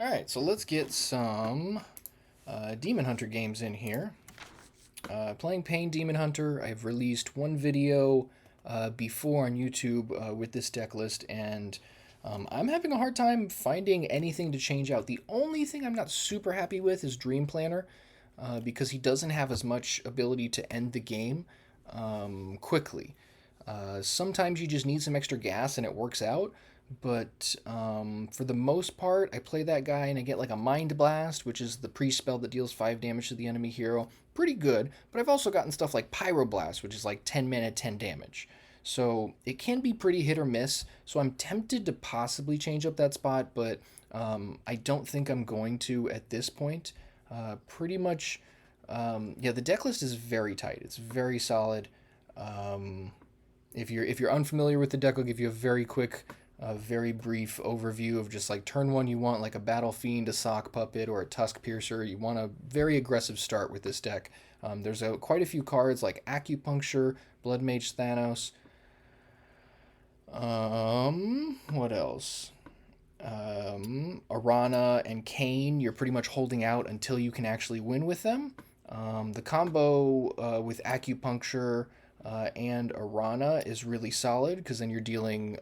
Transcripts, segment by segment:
Alright, so let's get some Demon Hunter games in here. Playing Pain Demon Hunter, I've released one video before on YouTube with this deck list, and I'm having a hard time finding anything to change out. The only thing I'm not super happy with is Dream Planner, because he doesn't have as much ability to end the game quickly. Sometimes you just need some extra gas and it works out, but for the most part, I play that guy and I get like a Mind Blast, which is the pre-spell that deals 5 damage to the enemy hero. Pretty good, but I've also gotten stuff like Pyroblast, which is like 10 mana, 10 damage. So it can be pretty hit or miss, so I'm tempted to possibly change up that spot, but I don't think I'm going to at this point. Pretty much, yeah, the deck list is very tight. It's very solid. If you're unfamiliar with the deck, I'll give you a very quick, very brief overview of just like turn one, you want like a Battle Fiend, a Sock Puppet, or a Tusk Piercer. You want a very aggressive start with this deck. There's quite a few cards like Acupuncture, Blood Mage Thanos. What else? Aranna and Kane, you're pretty much holding out until you can actually win with them. The combo with Acupuncture and Aranna is really solid, because then you're dealing,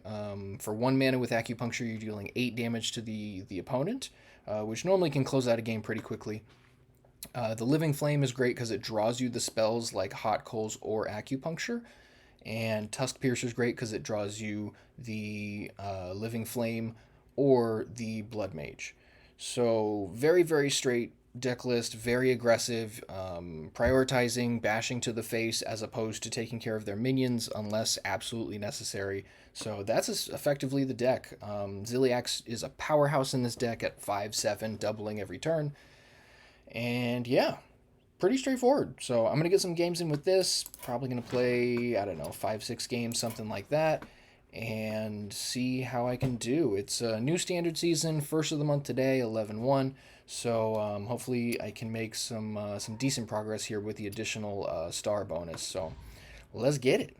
for 1 mana with Acupuncture, you're dealing 8 damage to the opponent, which normally can close out a game pretty quickly. The Living Flame is great because it draws you the spells like Hot Coals or Acupuncture. And Tusk Piercer is great because it draws you the Living Flame or the Blood Mage. So very, very straight deck list, very aggressive, prioritizing bashing to the face as opposed to taking care of their minions unless absolutely necessary. So that's effectively the deck. Ziliax is a powerhouse in this deck at 5/7, doubling every turn. And yeah, pretty straightforward. So I'm going to get some games in with this. Probably going to play, I don't know, 5-6 games, something like that, and see how I can do. It's a new standard season, first of the month today, 11-1. So hopefully I can make some decent progress here with the additional star bonus. So let's get it.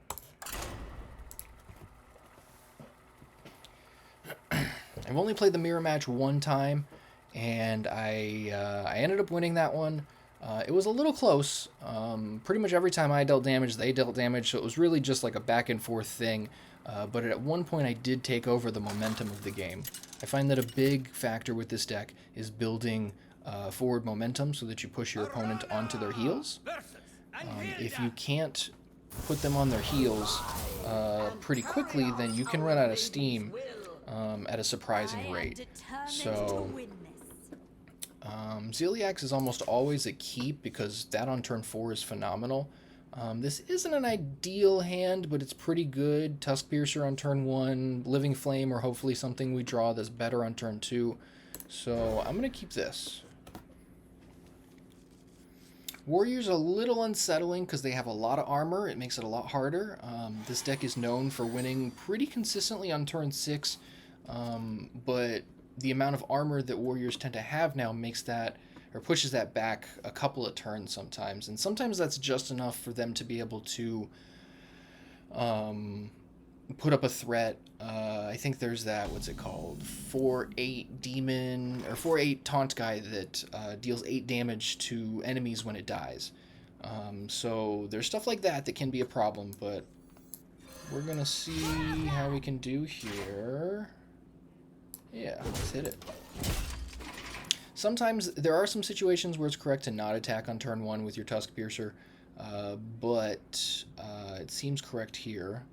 I've only played the mirror match one time, and I ended up winning that one. It was a little close. Pretty much every time I dealt damage, they dealt damage, so it was really just like a back and forth thing. But at one point, I did take over the momentum of the game. I find that a big factor with this deck is building forward momentum so that you push your opponent onto their heels. If you can't put them on their heels pretty quickly, then you can run out of steam at a surprising rate. So Ziliax is almost always a keep because that on turn 4 is phenomenal. This isn't an ideal hand, but it's pretty good. Tusk Piercer on turn 1, Living Flame, or hopefully something we draw that's better on turn 2. So I'm going to keep this. Warrior's a little unsettling because they have a lot of armor. It makes it a lot harder. This deck is known for winning pretty consistently on turn 6, but the amount of armor that Warriors tend to have now makes that, or pushes that back a couple of turns sometimes. And sometimes that's just enough for them to be able to put up a threat. I think there's that, what's it called? 4/8 demon, or 4/8 taunt guy that deals 8 damage to enemies when it dies. So there's stuff like that that can be a problem, but we're going to see how we can do here. Yeah, let's hit it. Sometimes there are some situations where it's correct to not attack on turn 1 with your Tusk Piercer, but it seems correct here.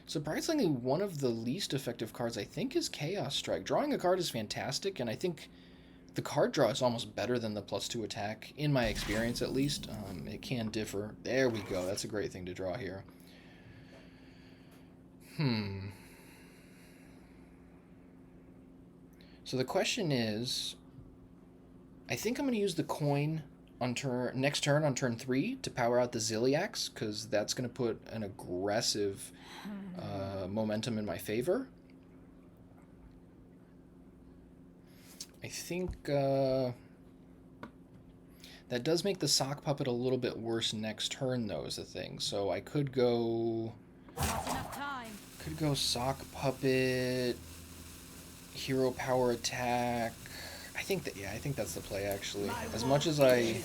Surprisingly, one of the least effective cards I think is Chaos Strike. Drawing a card is fantastic, and I think the card draw is almost better than the +2 attack, in my experience at least. It can differ. There we go. That's a great thing to draw here. So the question is, I think I'm going to use the coin on next turn on turn 3 to power out the Ziliax, because that's going to put an aggressive momentum in my favor. I think that does make the Sock Puppet a little bit worse next turn, though, is the thing. So I could go Sock Puppet. Hero power attack. I think that, yeah, I think that's the play actually. As much as I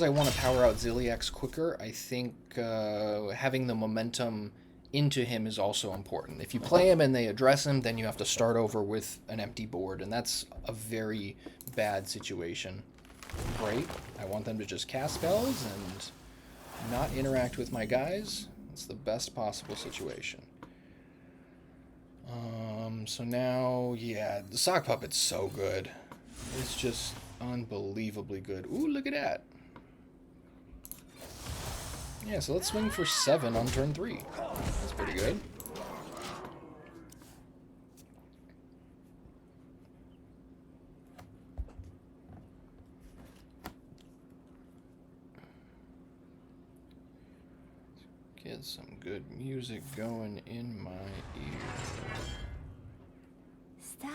want to power out Ziliax quicker, I think having the momentum into him is also important. If you play him and they address him, then you have to start over with an empty board, and that's a very bad situation. Great. I want them to just cast spells and not interact with my guys. It's the best possible situation. So now, yeah, the sock puppet's so good. It's just unbelievably good. Ooh, look at that. Yeah, so let's swing for 7 on turn 3. That's pretty good. Get some good music going in my ear. Stop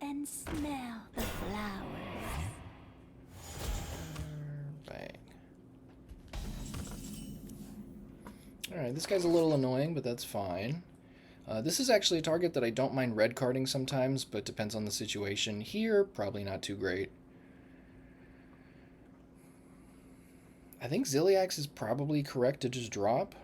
and smell the flowers. Bang. Alright, this guy's a little annoying, but that's fine. This is actually a target that I don't mind red carding sometimes, but depends on the situation. Here, probably not too great. I think Ziliax is probably correct to just drop.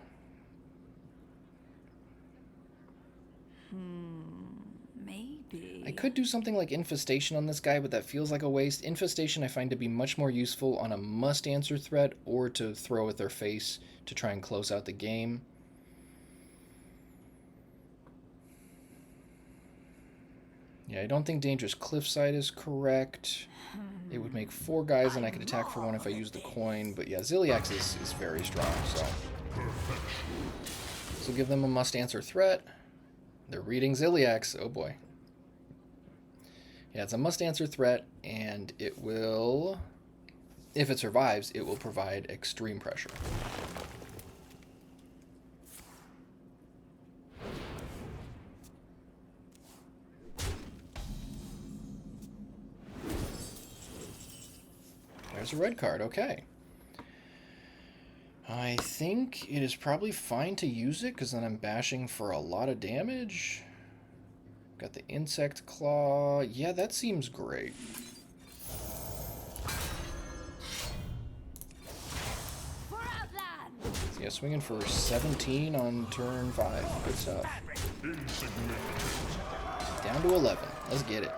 Maybe. I could do something like Infestation on this guy, but that feels like a waste. Infestation I find to be much more useful on a must-answer threat or to throw at their face to try and close out the game. Yeah, I don't think Dangerous Cliffside is correct. It would make 4 guys and I could attack for 1 if I used the coin, but yeah, Ziliax is very strong, so. So give them a must-answer threat. They're reading Ziliax. Oh boy. Yeah, it's a must-answer threat, and it will, if it survives, it will provide extreme pressure. There's a red card, okay. I think it is probably fine to use it, because then I'm bashing for a lot of damage. Got the Insect Claw. Yeah, that seems great. So yeah, swinging for 17 on turn 5. Good stuff. Down to 11. Let's get it.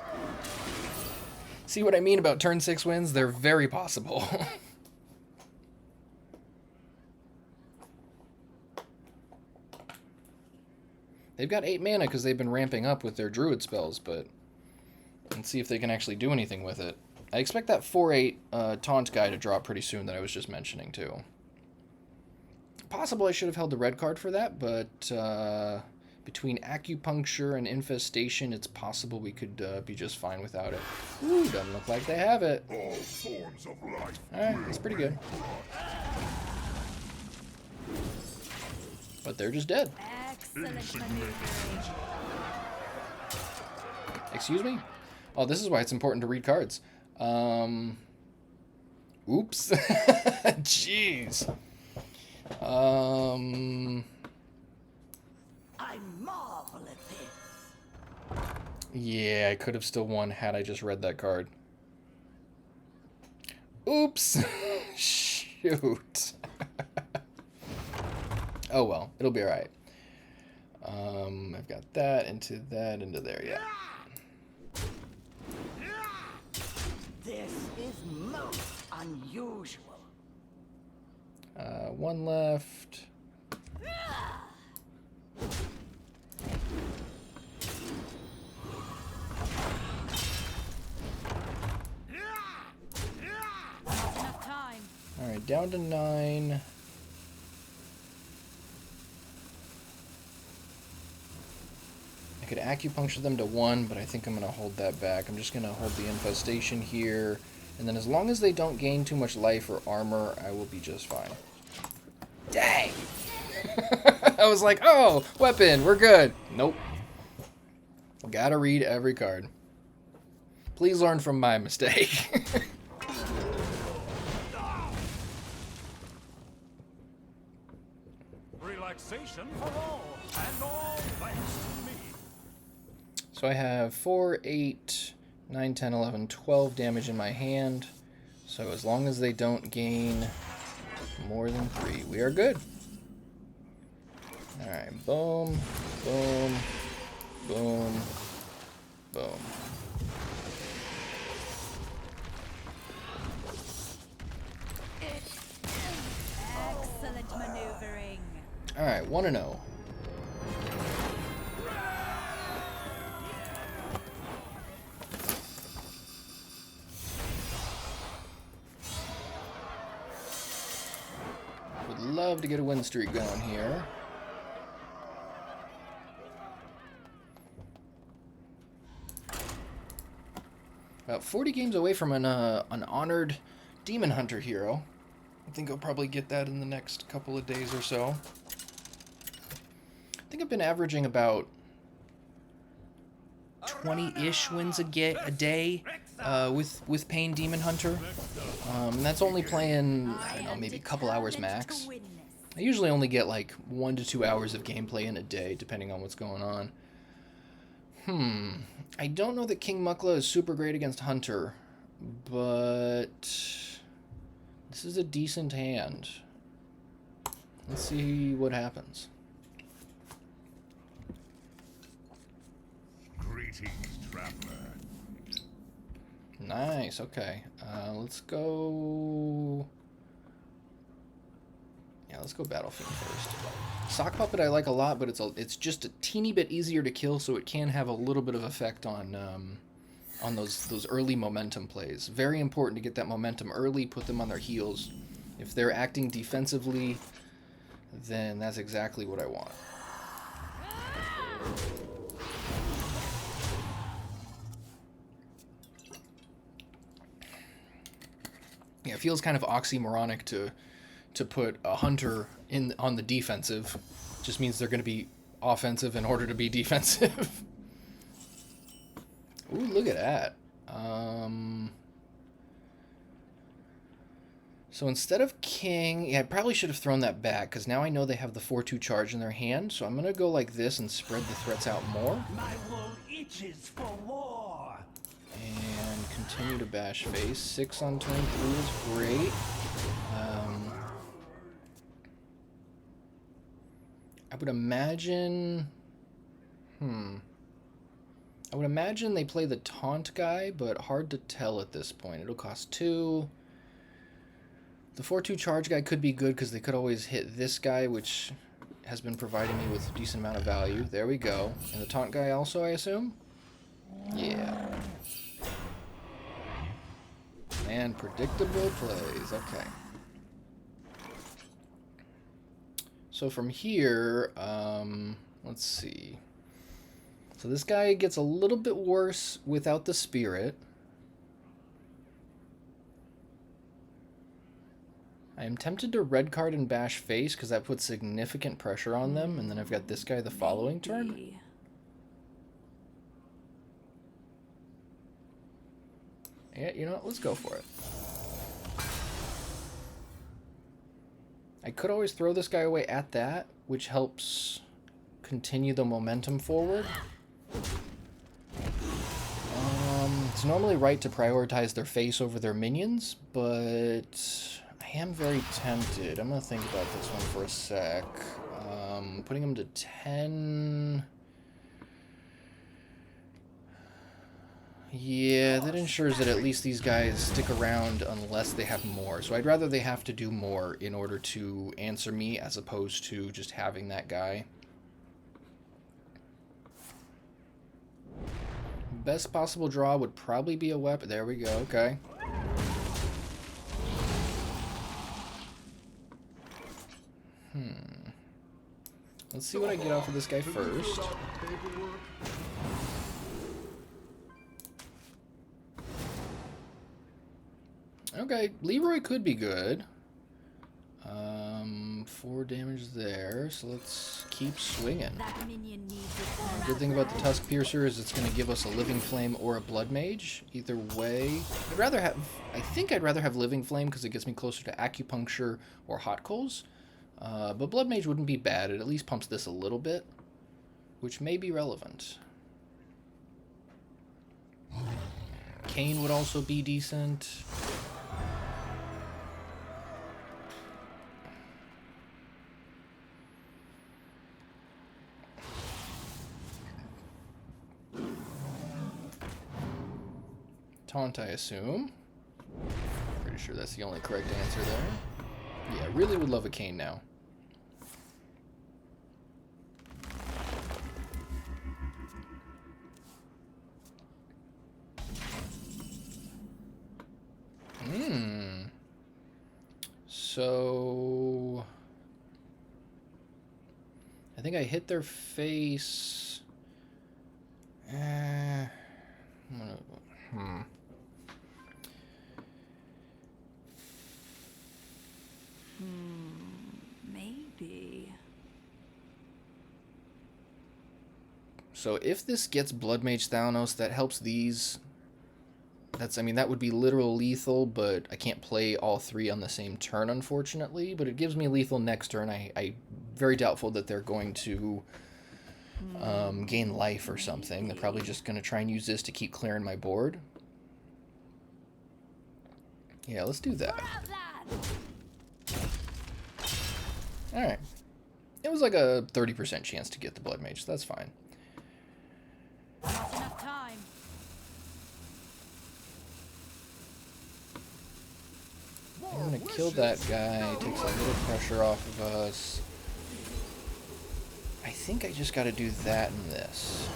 See what I mean about turn 6 wins? They're very possible. They've got 8 mana because they've been ramping up with their druid spells, but let's see if they can actually do anything with it. I expect that 4/8 taunt guy to drop pretty soon that I was just mentioning too. Possible I should have held the red card for that, but between Acupuncture and Infestation, it's possible we could be just fine without it. Ooh, doesn't look like they have it. Alright, that's pretty good. But they're just dead. Excuse me? Oh, this is why it's important to read cards. Oops. Jeez. I marvel at this. Yeah, I could have still won had I just read that card. Oops. Shoot. Oh well, it'll be alright. I've got that, into there, yeah. This is most unusual. 1 left. Enough time. Alright, down to 9. I could Acupuncture them to 1, but I think I'm going to hold that back. I'm just going to hold the Infestation here. And then as long as they don't gain too much life or armor, I will be just fine. Dang! I was like, oh, weapon, we're good. Nope. Gotta read every card. Please learn from my mistake. Relaxation for all, and all thanks to me. So I have 4, 8, 9, 10, 11, 12 damage in my hand. So as long as they don't gain more than 3, we are good. Alright, boom, boom, boom, boom. Excellent maneuvering. Alright, 1-0. Would love to get a win streak going here. About 40 games away from an honored Demon Hunter hero. I think I'll probably get that in the next couple of days or so. I think I've been averaging about 20-ish wins a day with Pain Demon Hunter. And that's only playing, I don't know, maybe a couple hours max. I usually only get like 1 to 2 hours of gameplay in a day, depending on what's going on. I don't know that King Mukla is super great against Hunter, but this is a decent hand. Let's see what happens. Greetings, traveler. Nice, okay. Let's go... Yeah, let's go Battlefield first. Sock Puppet I like a lot, but it's just a teeny bit easier to kill, so it can have a little bit of effect on those early momentum plays. Very important to get that momentum early, put them on their heels. If they're acting defensively, then that's exactly what I want. Yeah, it feels kind of oxymoronic to put a hunter on the defensive. Just means they're going to be offensive in order to be defensive. Ooh, look at that. So instead of king, yeah, I probably should have thrown that back, because now I know they have the 4-2 charge in their hand, so I'm going to go like this and spread the threats out more. My wool itches for war. And continue to bash face. 6 on 23 is great. I would imagine... I would imagine they play the taunt guy, but hard to tell at this point. It'll cost 2. The 4-2 charge guy could be good because they could always hit this guy, which has been providing me with a decent amount of value. There we go. And the taunt guy also, I assume? Yeah. And predictable plays. Okay. So from here, let's see. So this guy gets a little bit worse without the spirit. I am tempted to red card and bash face because that puts significant pressure on them, and then I've got this guy the following turn. Yeah, you know what? Let's go for it. I could always throw this guy away at that, which helps continue the momentum forward. It's normally right to prioritize their face over their minions, but I am very tempted. I'm going to think about this one for a sec. Putting him to 10... Yeah, that ensures that at least these guys stick around unless they have more. So I'd rather they have to do more in order to answer me as opposed to just having that guy. Best possible draw would probably be a weapon. There we go, okay. Let's see what I get off of this guy first. Okay, Leroy could be good. 4 damage there, so let's keep swinging. Good thing about the Tusk Piercer is it's going to give us a Living Flame or a Blood Mage. Either way, I think I'd rather have Living Flame because it gets me closer to Acupuncture or Hot Coals. But Blood Mage wouldn't be bad. It at least pumps this a little bit, which may be relevant. Kane would also be decent. Taunt, I assume. Pretty sure that's the only correct answer there. Yeah, really would love a Kane now. So I think I hit their face. Maybe. So if this gets Blood Mage Thanos, that helps these. I mean, that would be literal lethal, but I can't play all three on the same turn, unfortunately. But it gives me lethal next turn. I very doubtful that they're going to gain life or something. They're probably just going to try and use this to keep clearing my board. Yeah, let's do that. Alright. It was like a 30% chance to get the Blood Mage, so that's fine. Not enough time. I'm gonna kill that guy, takes a little pressure off of us. I think I just gotta do that and this.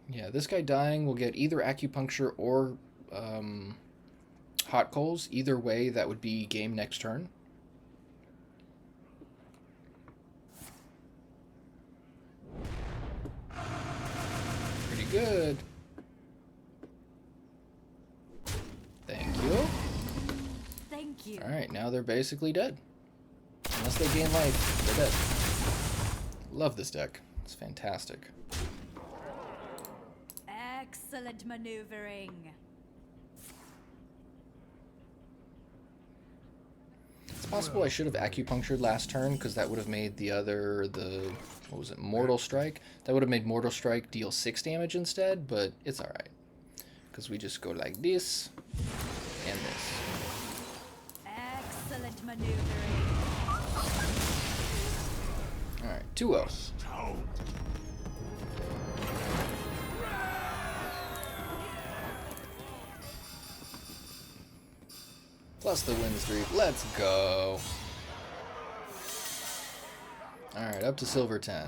Yeah, this guy dying will get either Acupuncture or Hot Coals. Either way, that would be game next turn. Pretty good. Thank you. Thank you. Alright, now they're basically dead. Unless they gain life, they're dead. Love this deck. It's fantastic. Excellent maneuvering. It's possible I should have acupunctured last turn, because that would have made what was it, Mortal Strike? That would have made Mortal Strike deal 6 damage instead, but it's alright. Because we just go like this, and this. Excellent maneuvering. Alright, 2-0. Plus the win streak. Let's go. Alright, up to silver 10.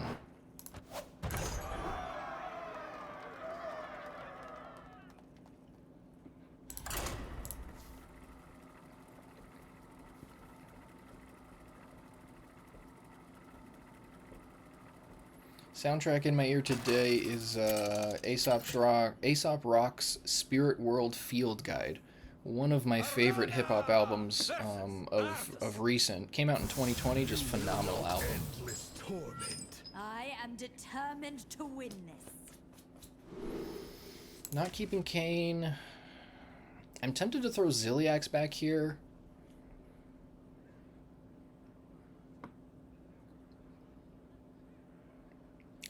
Soundtrack in my ear today is Aesop Rock's Spirit World Field Guide. One of my favorite hip-hop albums of recent. Came out in 2020, just phenomenal album. I am determined to win this. Not keeping Kane. I'm tempted to throw Ziliax back here.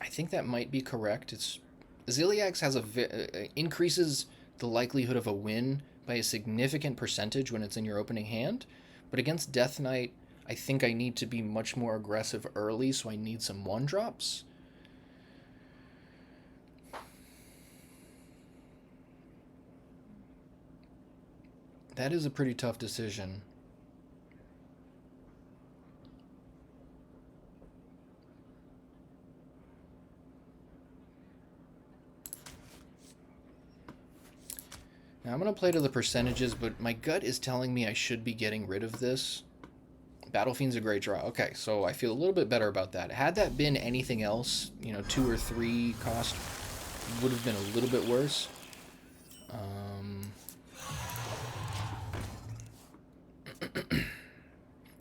I think that might be correct. Ziliax has increases the likelihood of a win by a significant percentage when it's in your opening hand, but against Death Knight, I think I need to be much more aggressive early, so I need some 1-drops. That is a pretty tough decision. Now I'm going to play to the percentages, but my gut is telling me I should be getting rid of this. Battle Fiend's a great draw. Okay, so I feel a little bit better about that. Had that been anything else, 2 or 3 cost, would have been a little bit worse.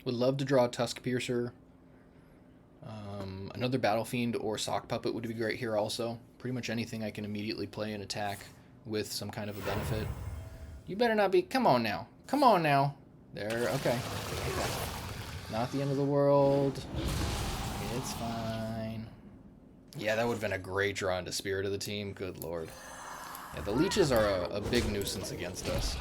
Would love to draw a Tusk Piercer. Another Battle Fiend or Sock Puppet would be great here also. Pretty much anything I can immediately play and attack with some kind of a benefit. You better not be... Come on now. Come on now. There. Okay. Not the end of the world. It's fine. Yeah, that would have been a great draw into Spirit of the Team. Good lord. Yeah, the leeches are a big nuisance against us.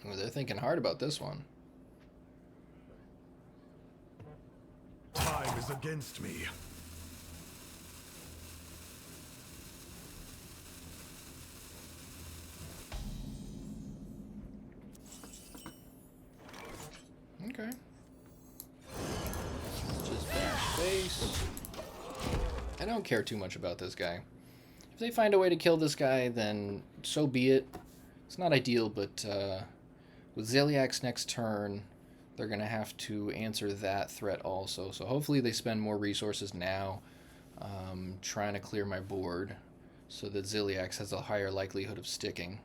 Ooh, they're thinking hard about this one. Time is against me. Okay. Just bash face. I don't care too much about this guy. If they find a way to kill this guy, then so be it. It's not ideal, but with Ziliak's next turn, they're going to have to answer that threat also. So hopefully they spend more resources now trying to clear my board so that Ziliax has a higher likelihood of sticking.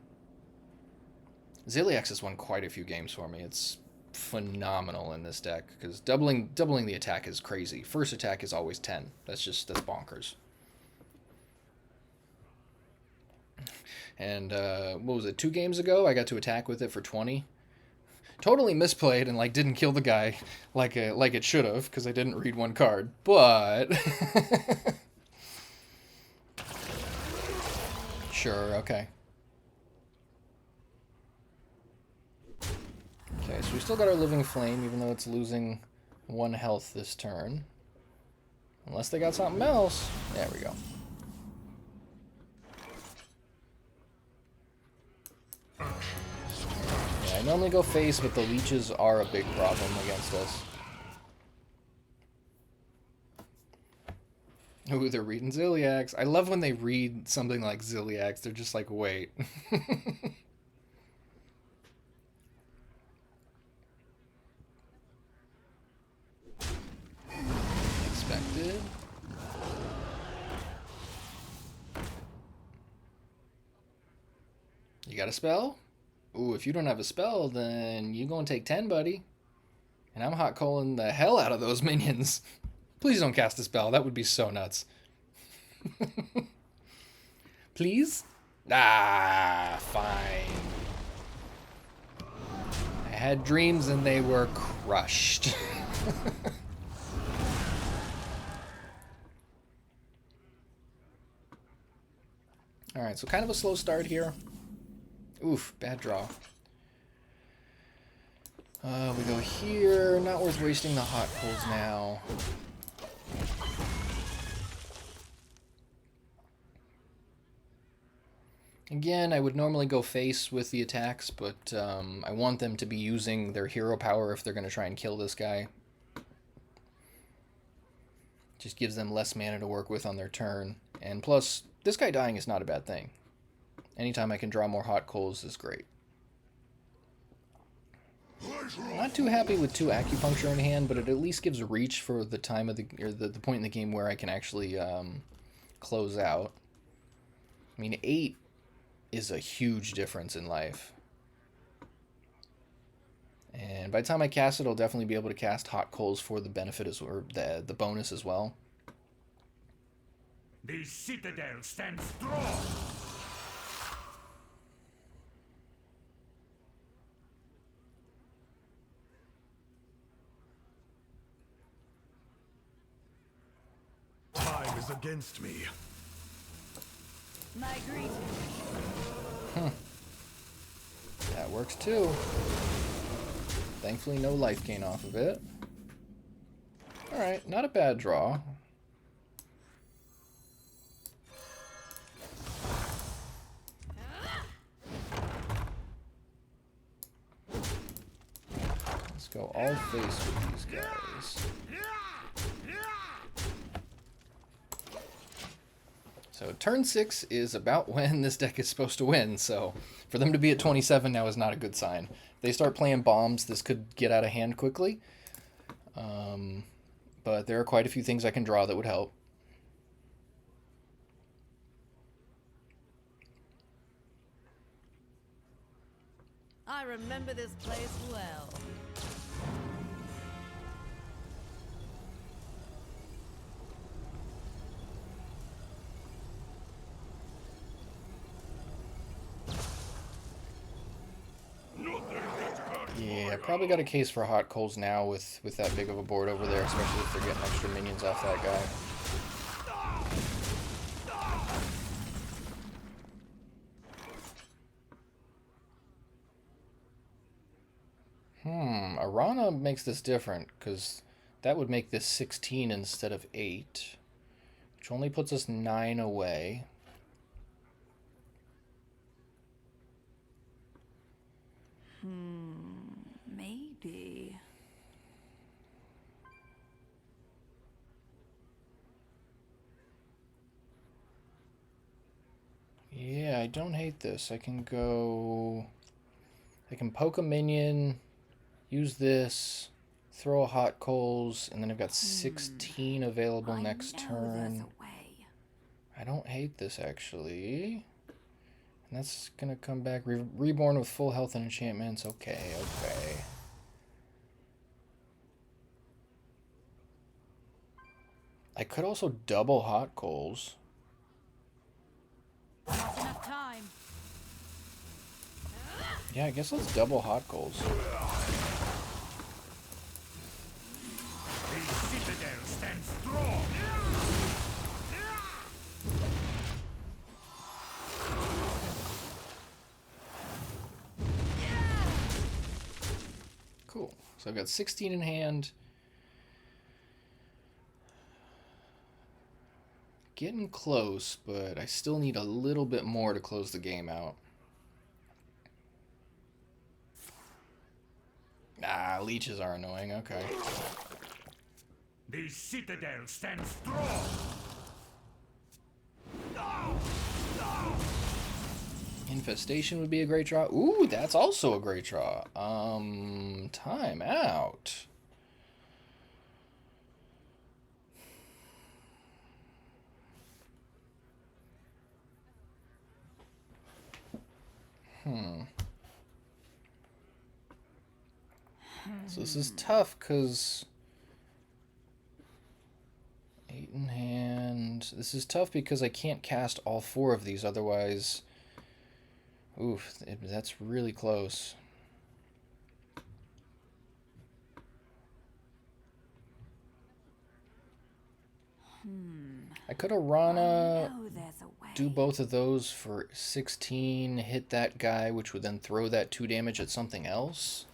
Ziliax has won quite a few games for me. It's phenomenal in this deck because doubling the attack is crazy. First attack is always 10. That's bonkers. And what was it, 2 games ago I got to attack with it for 20. Totally misplayed and like didn't kill the guy like it should have because I didn't read one card, but sure, okay. Okay, so we still got our Living Flame, even though it's losing 1 health this turn. Unless they got something else. There we go. Yeah, I normally go face, but the leeches are a big problem against us. Ooh, they're reading Ziliax. I love when they read something like Ziliax. They're just like, wait. Expected. You got a spell? Ooh, if you don't have a spell, then you gonna take 10, buddy. And I'm hot calling the hell out of those minions. Please don't cast a spell. That would be so nuts. Please? Ah, fine. I had dreams and they were crushed. Alright, so kind of a slow start here. Oof, bad draw. We go here. Not worth wasting the hot coals now. Again, I would normally go face with the attacks, but I want them to be using their hero power if they're going to try and kill this guy. Just gives them less mana to work with on their turn. And plus, this guy dying is not a bad thing. Anytime I can draw more hot coals is great. Not too happy with 2 Acupuncture in hand, but it at least gives reach for the time of the point in the game where I can actually close out. I mean, 8 is a huge difference in life. And by the time I cast it, I'll definitely be able to cast hot coals for the benefit or the bonus as well. The citadel stands strong. Time is against me. My greetings. That works too. Thankfully, no life gain off of it. Alright, not a bad draw. Let's go all face with these guys. So turn 6 is about when this deck is supposed to win, so for them to be at 27 now is not a good sign. If they start playing bombs, this could get out of hand quickly. But there are quite a few things I can draw that would help. I remember this place well. Yeah, probably got a case for hot coals now with that big of a board over there, especially if they're getting extra minions off that guy. Aranna makes this different, because that would make this 16 instead of 8, which only puts us 9 away. Maybe. Yeah, I don't hate this. I can poke a minion, use this, throw a hot coals, and then I've got 16 available next turn. I don't hate this, actually. And that's gonna come back. Reborn with full health and enchantments. Okay, okay. I could also double hot coals. Not enough time. Yeah, I guess let's double hot coals. The citadel stands strong. Cool. So I've got 16 in hand. Getting close, but I still need a little bit more to close the game out. Ah, leeches are annoying. Okay. The citadel stands strong. Infestation would be a great draw. Ooh, that's also a great draw. Time out. So this is tough because 8 in hand. This is tough because I can't cast all 4 of these, otherwise. Oof, that's really close. I could Aranna do both of those for 16, hit that guy, which would then throw that 2 damage at something else.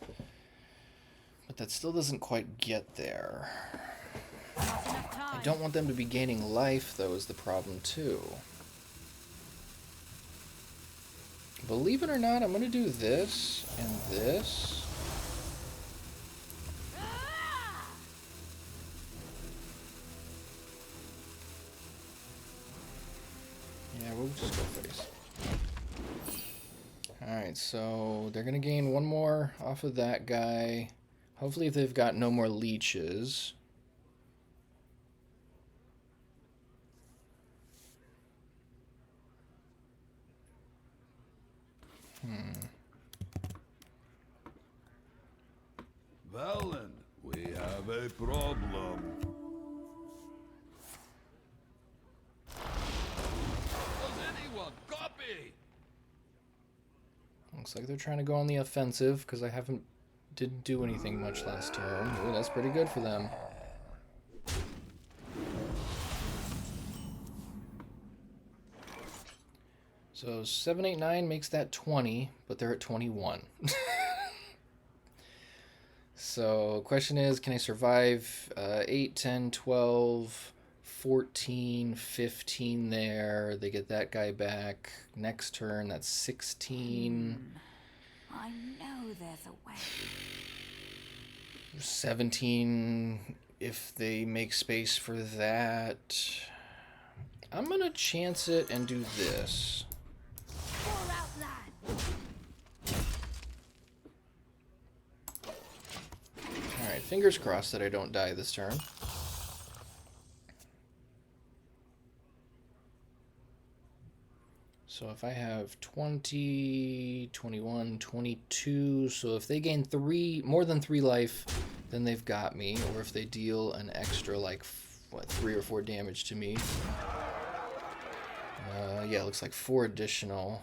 But that still doesn't quite get there. I don't want them to be gaining life, though, is the problem, too. Believe it or not, I'm going to do this and this. Yeah, we'll just go face. Alright, so they're going to gain 1 more off of that guy. Hopefully if they've got no more leeches. Valen, we have a problem. Does anyone copy? Looks like they're trying to go on the offensive because I didn't do anything much last turn. Ooh, that's pretty good for them. So 7, 8, 9 makes that 20, but they're at 21. So question is, can I survive 8, 10, 12, 14, 15 there? They get that guy back. Next turn, that's 16. I know there's a way. 17 if they make space for that. I'm going to chance it and do this. Alright, Fingers crossed that I don't die this turn. So if I have 20, 21, 22, so if they gain more than 3 life, then they've got me. Or if they deal an extra, like, what, 3 or 4 damage to me. Yeah, it looks like 4 additional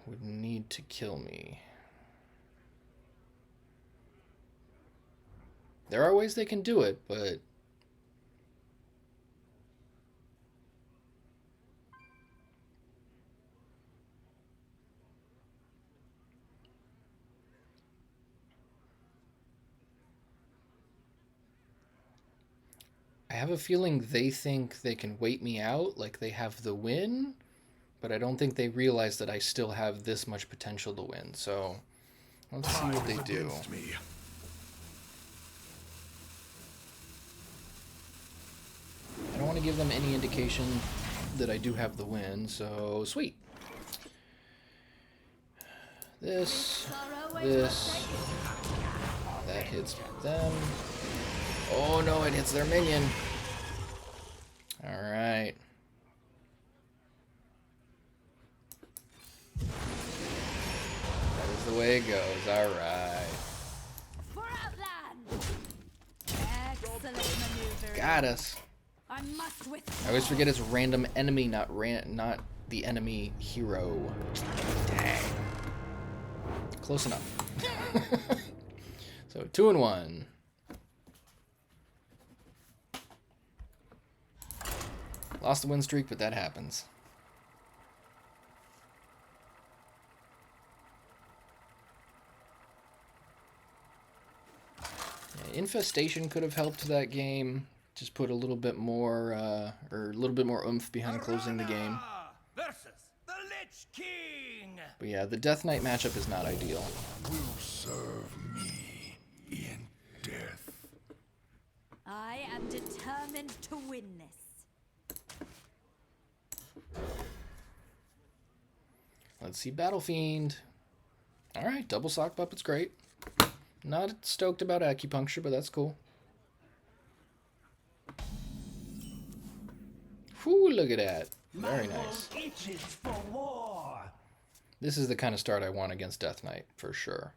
would need to kill me. There are ways they can do it, but I have a feeling they think they can wait me out, like they have the win, but I don't think they realize that I still have this much potential to win. So let's see what they do. I don't want to give them any indication that I do have the win, so sweet. This, that hits them. Oh no, it hits their minion. Alright. That is the way it goes, alright. Got us. I always forget it's random enemy, not the enemy hero. Dang. Close enough. So 2 and 1. Lost the win streak, but that happens. Yeah, Infestation could have helped that game. Just put a little bit more, or a little bit more oomph behind closing the game. Versus the Lich King. But yeah, the Death Knight matchup is not ideal. Will serve me in death. I am determined to win this. Let's see, Battle Fiend. Alright, double sock puppet's great. Not stoked about Acupuncture, but that's cool. Whew, look at that. Very nice. This is the kind of start I want against Death Knight, for sure.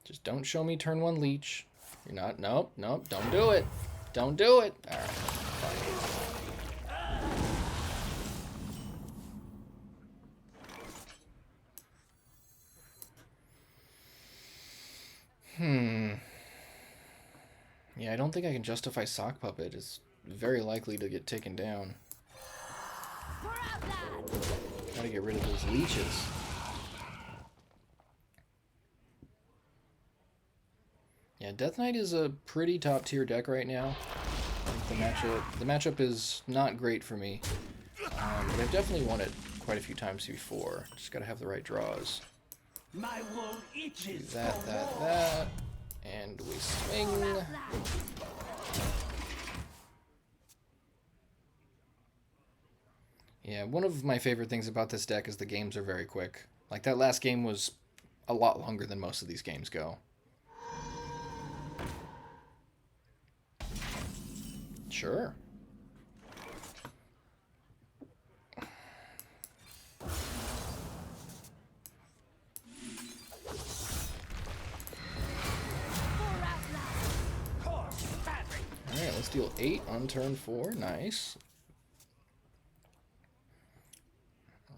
Just don't show me turn 1 leech. You're not, nope, don't do it. Don't do it. Alright, fine. Yeah, I don't think I can justify Sock Puppet. It's very likely to get taken down. Gotta get rid of those leeches. Yeah, Death Knight is a pretty top tier deck right now. I think the matchup is not great for me. But I've definitely won it quite a few times before. Just gotta have the right draws. Do that. And we swing. Yeah, one of my favorite things about this deck is the games are very quick. Like, that last game was a lot longer than most of these games go. Sure. Alright, let's deal 8 on turn 4. Nice.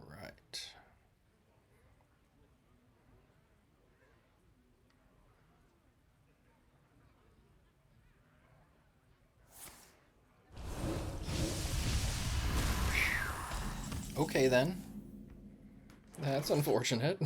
Alright. Okay then. That's unfortunate.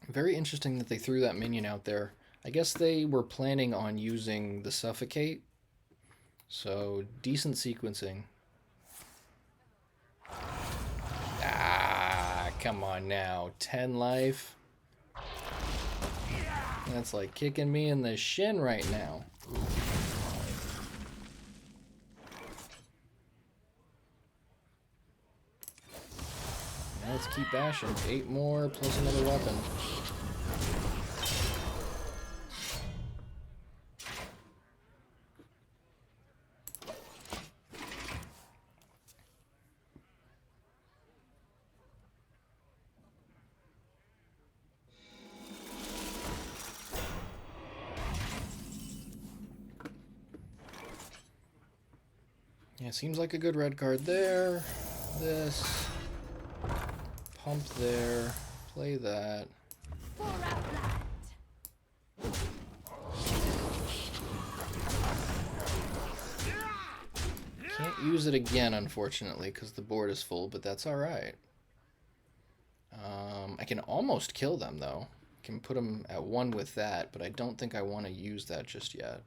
Very interesting that they threw that minion out there. I guess they were planning on using the Suffocate. So, decent sequencing. Ah, come on now. 10 life. That's like kicking me in the shin right now. Now let's keep bashing. 8 more plus another weapon. Yeah, seems like a good red card there. This. Pump there. Play that. For Outland. Can't use it again, unfortunately, because the board is full, but that's alright. I can almost kill them, though. Can put them at 1 with that, but I don't think I want to use that just yet.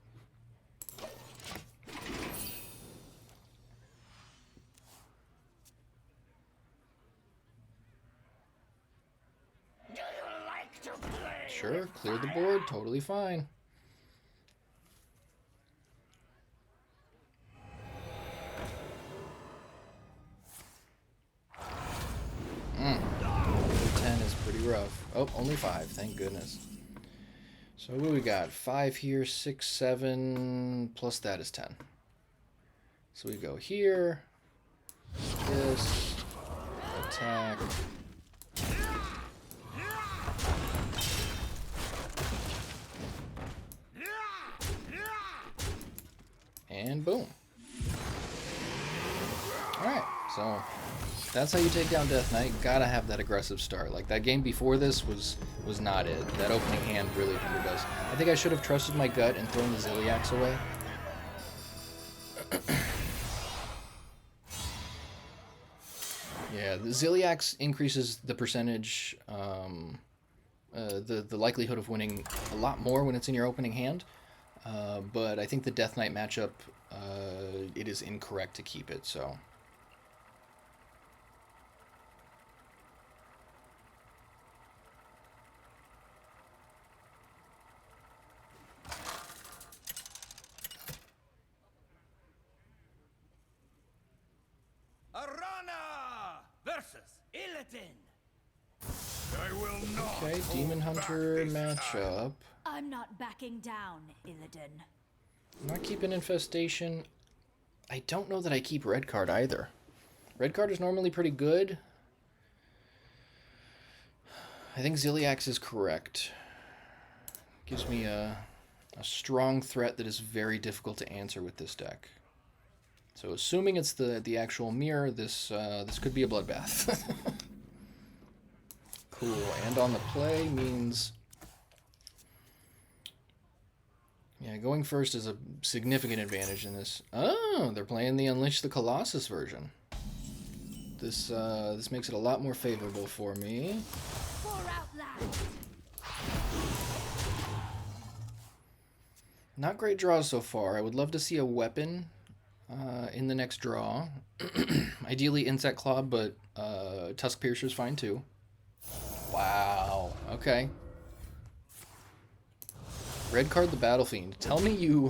Do you like to play? Sure, clear the board, totally fine. Number 10 is pretty rough. Oh, only 5, thank goodness. So what do we got? 5 here, 6, 7, plus that is 10. So we go here, this, attack. And boom. Alright, so that's how you take down Death Knight. Gotta have that aggressive start. Like, that game before this was not it. That opening hand really hindered us. I think I should have trusted my gut and thrown the Ziliax away. Yeah, the Ziliax increases the percentage, the likelihood of winning a lot more when it's in your opening hand. But I think the Death Knight matchup, it is incorrect to keep it, so. Aranna versus Illidan. I will not. Okay, hold Demon back Hunter this time. matchup. I'm not backing down, Illidan. I'm not keeping Infestation. I don't know that I keep Red Card either. Red Card is normally pretty good. I think Ziliax is correct. Gives me a strong threat that is very difficult to answer with this deck. So assuming it's the actual mirror, this could be a bloodbath. Cool. And on the play means, yeah, going first is a significant advantage in this. Oh, they're playing the Unleash the Colossus version. This makes it a lot more favorable for me. For Outland. Not great draws so far. I would love to see a weapon in the next draw. Ideally Insect Claw, but Tusk Piercer's fine too. Wow. Okay. Red card the Battle Fiend. Tell me you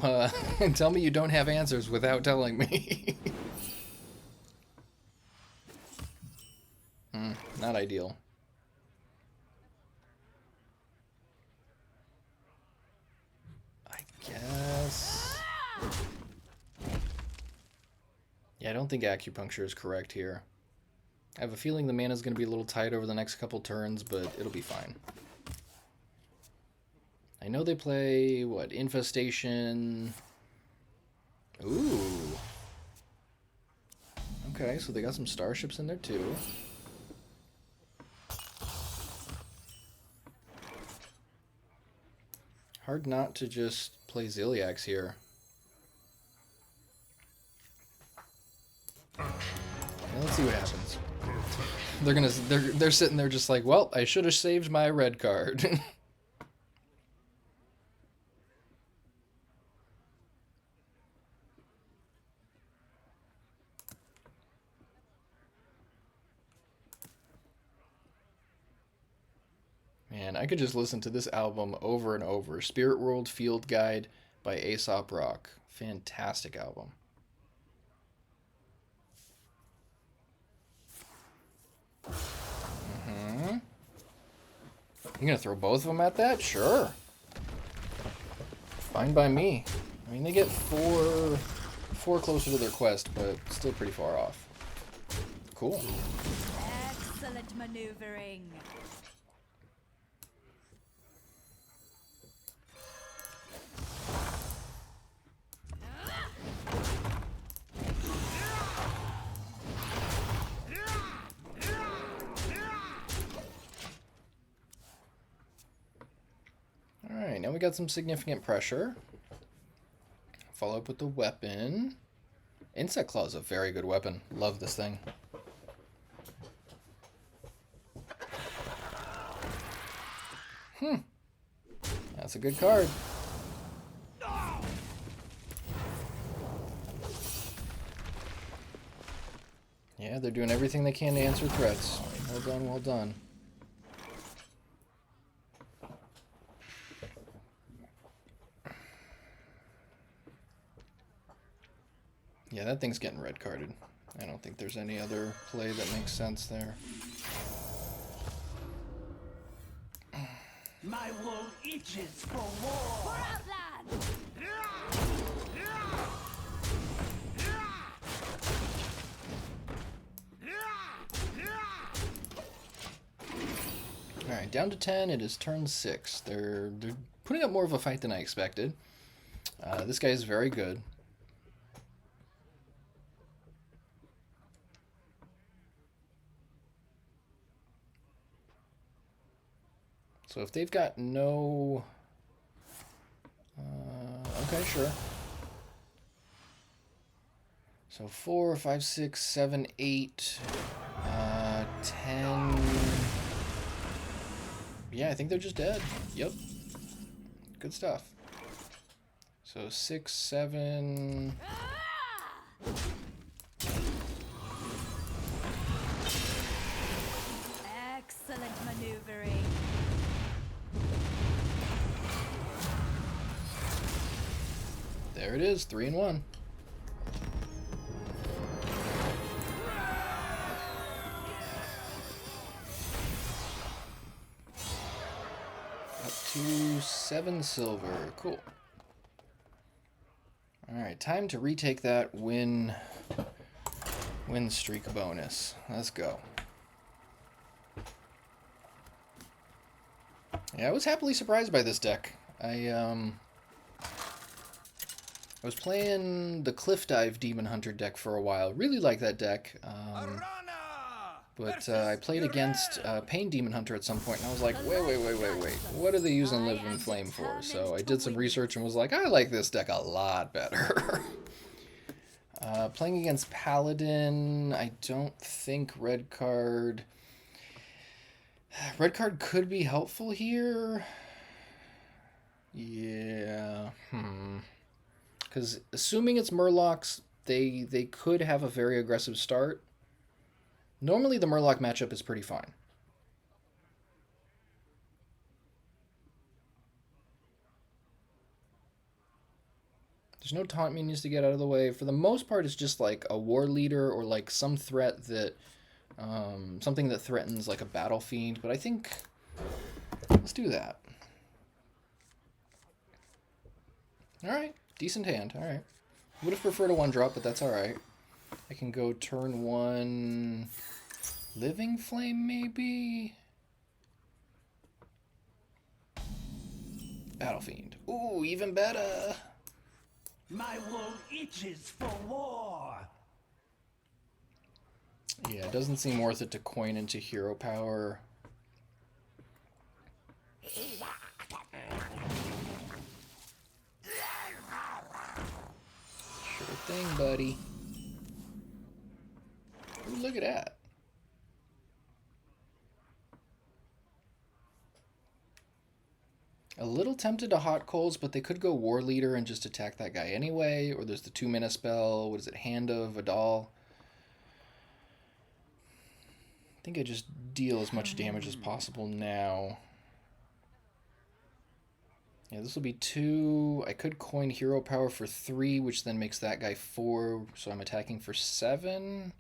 tell me you don't have answers without telling me. Not ideal. I guess. Yeah, I don't think Acupuncture is correct here. I have a feeling the mana's going to be a little tight over the next couple turns, but it'll be fine. I know they play, what, Infestation. Ooh. Okay, so they got some starships in there too. Hard not to just play Ziliax here. Now let's see what happens. They're sitting there just like, well, I should have saved my red card. Man, I could just listen to this album over and over. Spirit World Field Guide by Aesop Rock. Fantastic album. You gonna throw both of them at that? Sure. Fine by me. I mean, they get four closer to their quest, but still pretty far off. Cool. Excellent maneuvering. Alright, now we got some significant pressure. Follow up with the weapon. Insect Claw is a very good weapon. Love this thing. That's a good card. Yeah, they're doing everything they can to answer threats. Well done, well done. Yeah, that thing's getting red carded. I don't think there's any other play that makes sense there. My wool itches for war. For Outland! Alright, down to 10. It is turn 6. They're putting up more of a fight than I expected. This guy is very good. So if they've got no... okay, sure. So 4, 5, 6, 7, 8, 10... Yeah, I think they're just dead. Yep. Good stuff. So 6, 7... Excellent maneuvering. There it is, 3 and 1. Up to 7 silver. Cool. Alright, time to retake that win streak bonus. Let's go. Yeah, I was happily surprised by this deck. I was playing the Cliff Dive Demon Hunter deck for a while. Really like that deck. Aranna But I played against Pain Demon Hunter at some point, and I was like, wait. What are they using Living Flame for? So I did some research and was like, I like this deck a lot better. Playing against Paladin, I don't think red card... Red card could be helpful here. Yeah, Because assuming it's Murlocs, they could have a very aggressive start. Normally the Murloc matchup is pretty fine. There's no taunt minions to get out of the way. For the most part, it's just like a war leader or like some threat that... something that threatens like a battle fiend. But I think... let's do that. Alright, decent hand. Alright. Would have preferred a 1-drop, but that's alright. I can go turn 1... Living Flame, maybe? Battle Fiend. Ooh, even better! My wool itches for war. Yeah, it doesn't seem worth it to coin into hero power. Sure thing, buddy. Ooh, look at that. A little tempted to Hot Coals, but they could go War Leader and just attack that guy anyway. Or there's the 2-mana spell. What is it? Hand of Vidal. I think I just deal as much damage as possible now. Yeah, this will be 2. I could coin hero power for 3, which then makes that guy 4, so I'm attacking for 7.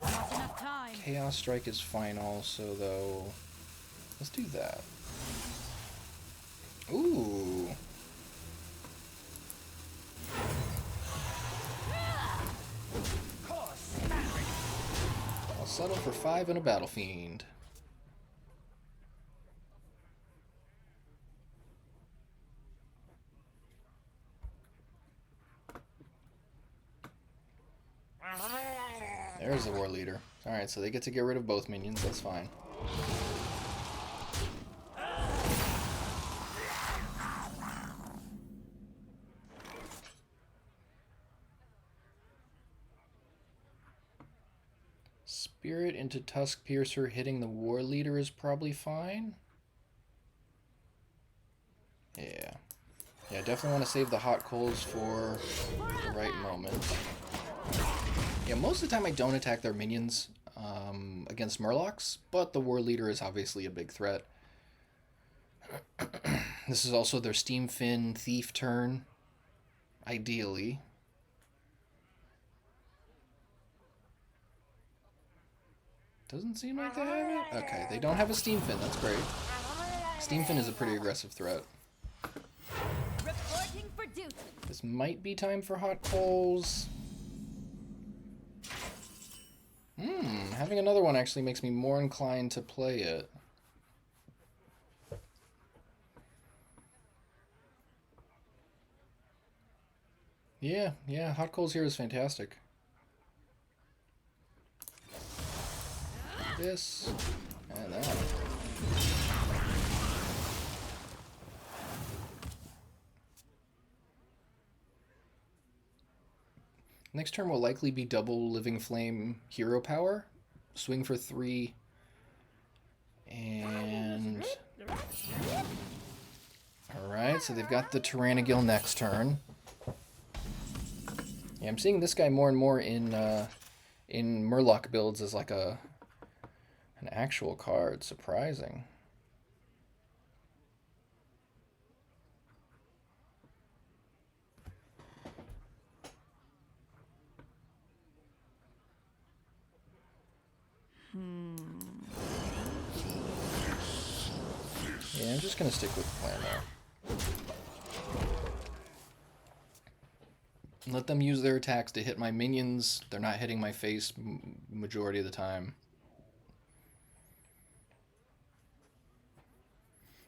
Not enough time. Chaos Strike is fine also, though. Let's do that. Ooh. I'll settle for 5 and a Battle Fiend. There's the War Leader. Alright, so they get to get rid of both minions, that's fine. Spirit into Tusk Piercer hitting the War Leader is probably fine. Yeah. Yeah, definitely want to save the hot coals for the right moment. Yeah, most of the time I don't attack their minions against Murlocs, but the War Leader is obviously a big threat. This is also their Steam Fin Thief turn, ideally. Doesn't seem like they have it. Okay, they don't have a Steam Fin, that's great. Steam Fin is a pretty aggressive threat. Reporting for duty. This might be time for hot coals. Having another one actually makes me more inclined to play it. Yeah, hot coals here is fantastic. This and that. Next turn will likely be double Living Flame hero power. Swing for 3. And... Alright, so they've got the Tyrannigal next turn. Yeah, I'm seeing this guy more and more in Murloc builds as like an actual card. Surprising. Yeah, I'm just going to stick with the plan there. Let them use their attacks to hit my minions. They're not hitting my face majority of the time.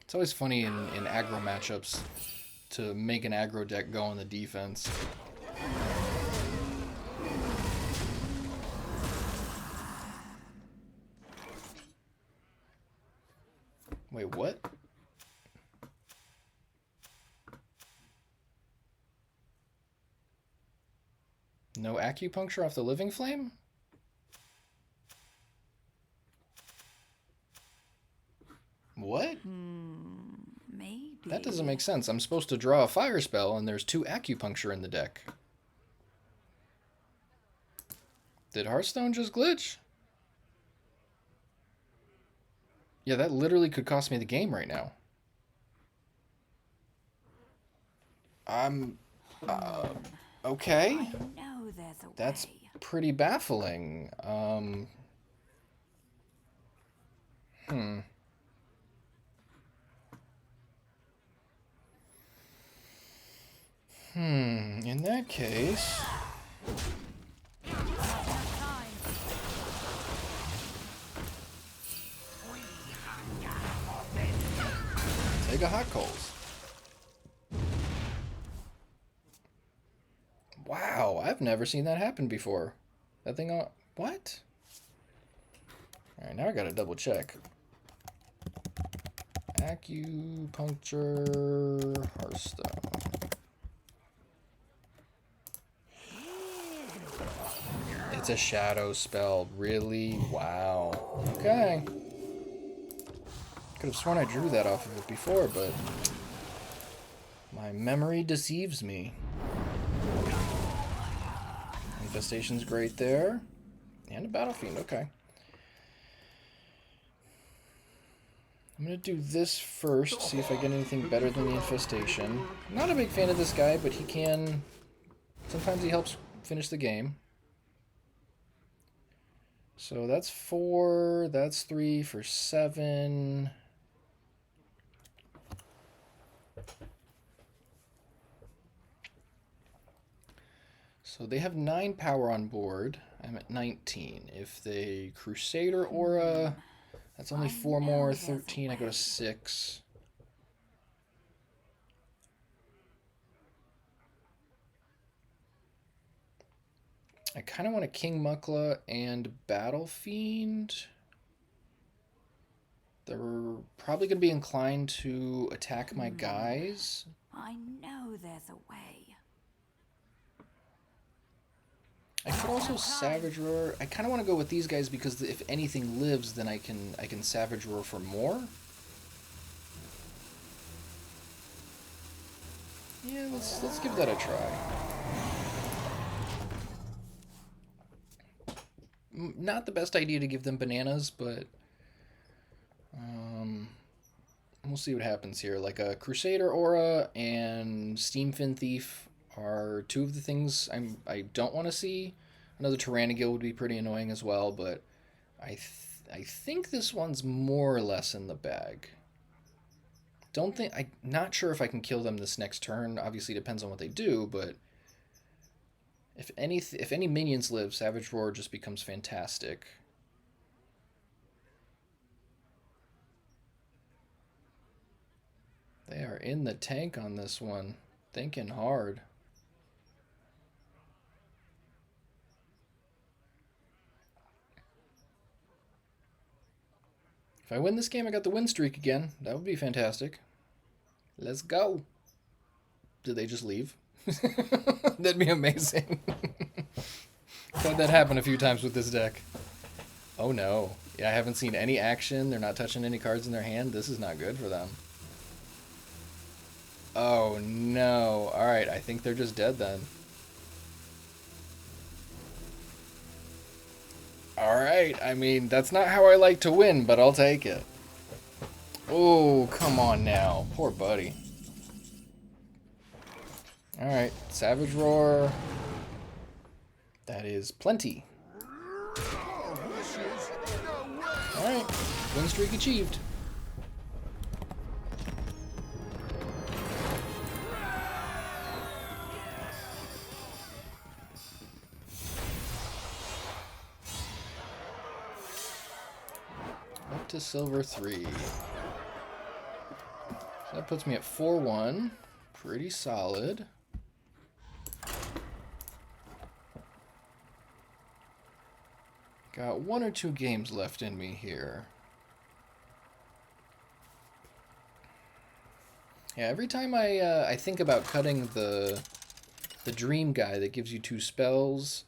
It's always funny in aggro matchups to make an aggro deck go on the defense. Wait, what? No acupuncture off the Living Flame? What? Maybe. That doesn't make sense. I'm supposed to draw a fire spell and there's 2 acupuncture in the deck. Did Hearthstone just glitch? Yeah, that literally could cost me the game right now. Okay. I know there's a That's way. pretty baffling. In that case... Take a hot coals. Wow, I've never seen that happen before. That thing on... What? Alright, now I gotta double check. Acupuncture Hearthstone. It's a shadow spell. Really? Wow. Okay. Could have sworn I drew that off of it before, but my memory deceives me. Infestation's great there. And a Battle Fiend, okay. I'm going to do this first, see if I get anything better than the infestation. I'm not a big fan of this guy, but he can... Sometimes he helps finish the game. So that's 4, that's 3 for 7. So they have 9 power on board. I'm at 19. If they Crusader Aura, that's only 4 more, 13, I go to 6. I kind of want a King Mukla and Battle Fiend. They're probably going to be inclined to attack my guys. I know there's a way. I could also Savage Roar. I kind of want to go with these guys because if anything lives, then I can Savage Roar for more. Yeah, let's give that a try. Not the best idea to give them bananas, but we'll see what happens here. Like a Crusader Aura and Steamfin Thief are 2 of the things I don't want to see. Another Tyrannigal would be pretty annoying as well, but I think this one's more or less in the bag. I'm not sure if I can kill them this next turn. Obviously, depends on what they do, but if any minions live, Savage Roar just becomes fantastic. They are in the tank on this one, thinking hard. If I win this game, I got the win streak again. That would be fantastic. Let's go. Did they just leave? That'd be amazing. I've had that happen a few times with this deck. Oh no. Yeah, I haven't seen any action. They're not touching any cards in their hand. This is not good for them. Oh no. Alright, I think they're just dead then. Alright, I mean, that's not how I like to win, but I'll take it. Oh, come on now. Poor buddy. Alright, Savage Roar. That is plenty. Alright, win streak achieved. Up to silver 3. So that puts me at 4-1. Pretty solid. Got 1 or 2 games left in me here. Yeah, every time I think about cutting the dream guy that gives you 2 spells,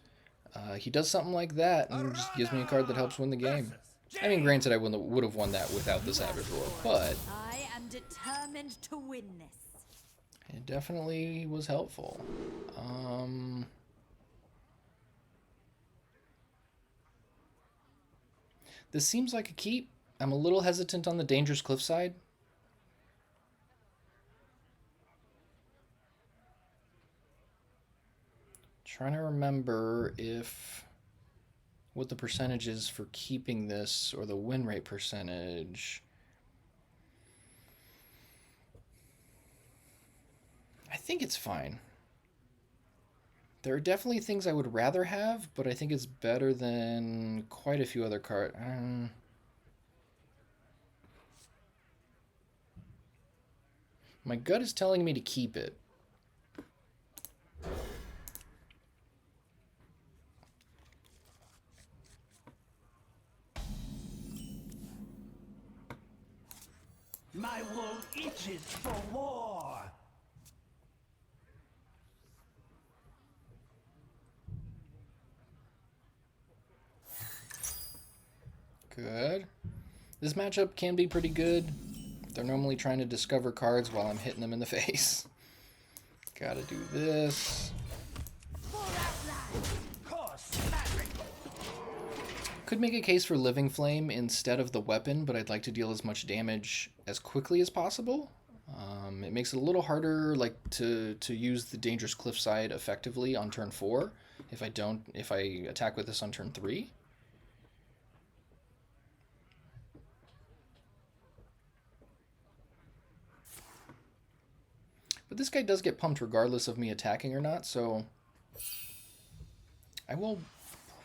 he does something like that and just gives me a card that helps win the game. I mean, granted, I would have won that without the Savage Roar, but I am determined to win this. it definitely was helpful. This seems like a keep. I'm a little hesitant on the Dangerous Cliffside. Trying to remember what the percentage is for keeping this, or the win rate percentage. I think it's fine. There are definitely things I would rather have, but I think it's better than quite a few other cards. My gut is telling me to keep it. My wound itches for war. Good. This matchup can be pretty good. They're normally trying to discover cards while I'm hitting them in the face. Gotta do this. Could make a case for Living Flame instead of the weapon, but I'd like to deal as much damage as quickly as possible. It makes it a little harder, like, to use the Dangerous Cliffside effectively on turn 4 if I attack with this on turn 3. But this guy does get pumped regardless of me attacking or not, so I will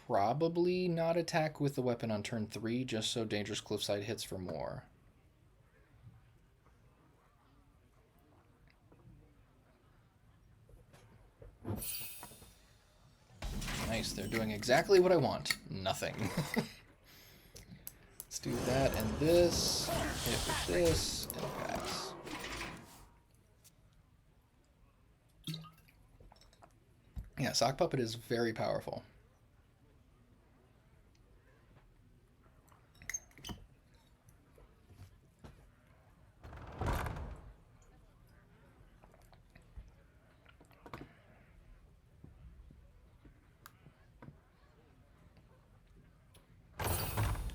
probably not attack with the weapon on turn 3 just so Dangerous Cliffside hits for more. Nice, they're doing exactly what I want. Nothing. Let's do that and this, hit with this, and pass. Yeah, Sock Puppet is very powerful.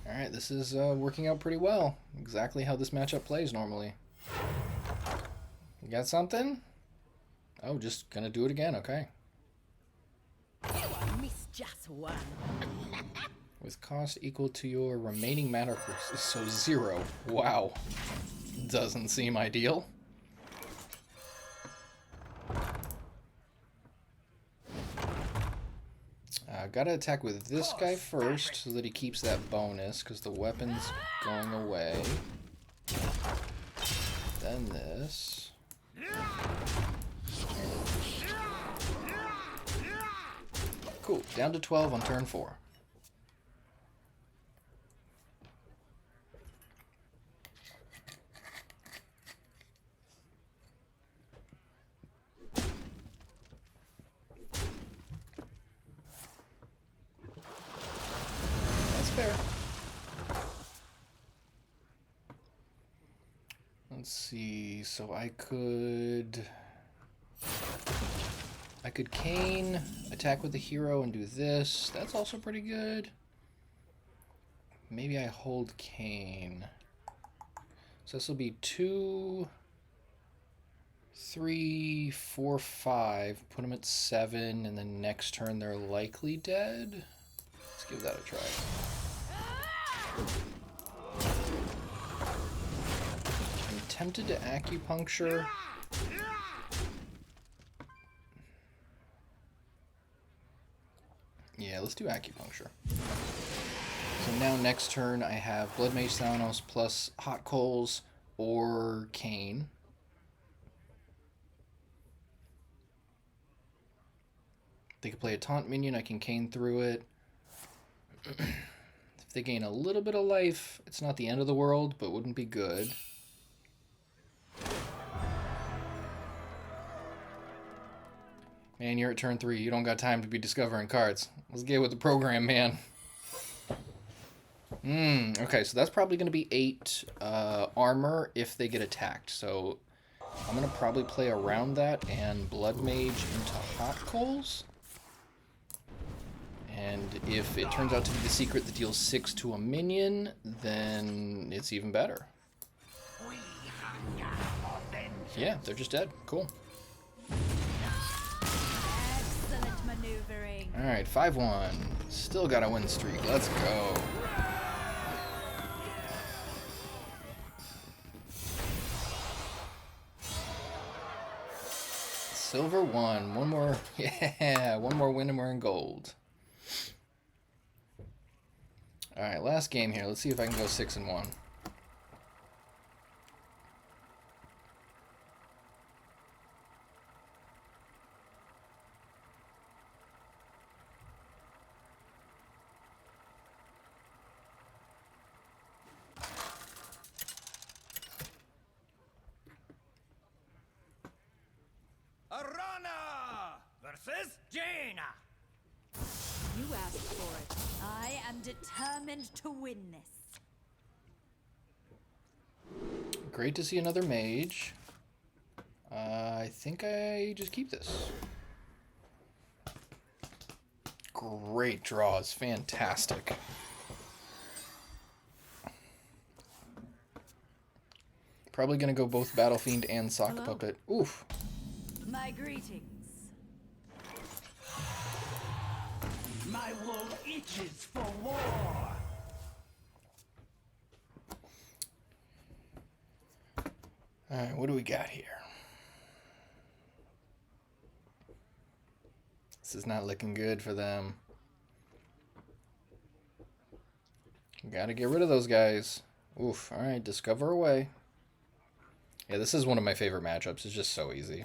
Alright, this is working out pretty well. Exactly how this matchup plays normally. You got something? Oh, just gonna do it again, okay. You missed just one. With cost equal to your remaining mana, so 0. Wow. Doesn't seem ideal. Gotta attack with this guy first so that he keeps that bonus, because the weapon's going away. Then this. Cool, down to 12 on turn 4. Fair. Let's see, so I could Cane, attack with the hero and do this. That's also pretty good. Maybe I hold Cane. So this will be 2, 3, 4, 5. Put them at 7, and then next turn they're likely dead. Let's give that a try. I'm tempted to Acupuncture. Yeah, let's do Acupuncture. So now next turn I have Blood Mage Thanos plus Hot Coals or Cane. They could play a Taunt minion, I can Cane through it. If they gain a little bit of life, it's not the end of the world, but wouldn't be good. Man, you're at turn 3. You don't got time to be discovering cards. Let's get with the program, man. Okay, so that's probably going to be 8 armor if they get attacked. So I'm going to probably play around that and Blood Mage into Hot Coals. And if it turns out to be the secret that deals 6 to a minion, then it's even better. Yeah, they're just dead. Cool. Excellent maneuvering. Alright, 5-1. Still got a win streak. Let's go. Silver 1. One more. Yeah, one more win and we're in gold. Alright, last game here. Let's see if I can go 6-1. Aranna versus Jaina. You asked for it. I am determined to win this. Great to see another mage. I think I just keep this. Great draws. Fantastic. Probably gonna go both Battle Fiend and Sock Hello? Puppet. Oof. My greetings. My wool itches for war. Alright, what do we got here? This is not looking good for them. Gotta get rid of those guys. Oof. Alright, discover away. Yeah, this is one of my favorite matchups. It's just so easy.